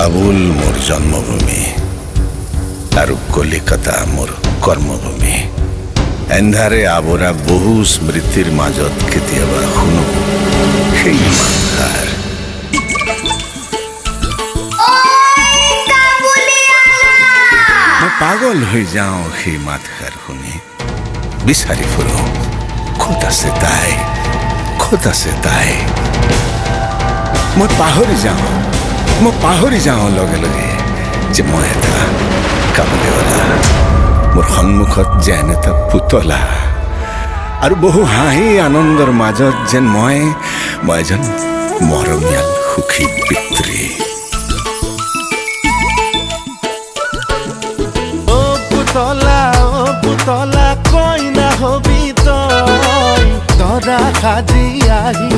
কাবুল মোৰ জন্মভূমি আৰু কলিকতা মোৰ কৰ্মভূমি। এন্ধাৰে আবৰা বহু স্মৃতিৰ মাজত কেতিয়াবা শুনো সেই মাতষাৰ। মই পাগল হৈ যাওঁ সেই মাতষাৰ শুনি, বিচাৰি ফুৰো ক'ত আছে তাই, ক'ত আছে তাই। মই পাহৰি যাওঁ লগে লগে যে মই এটা কাবুলীৱালা, মোৰ সন্মুখত যেন এটা পুতলা, আৰু বহু হাঁহি আনন্দৰ মাজত যেন মই এজন মৰমীয়াল সুখী পিতৃ। ও পুতলা কইনা হবি তই, তৰা সাজি আহি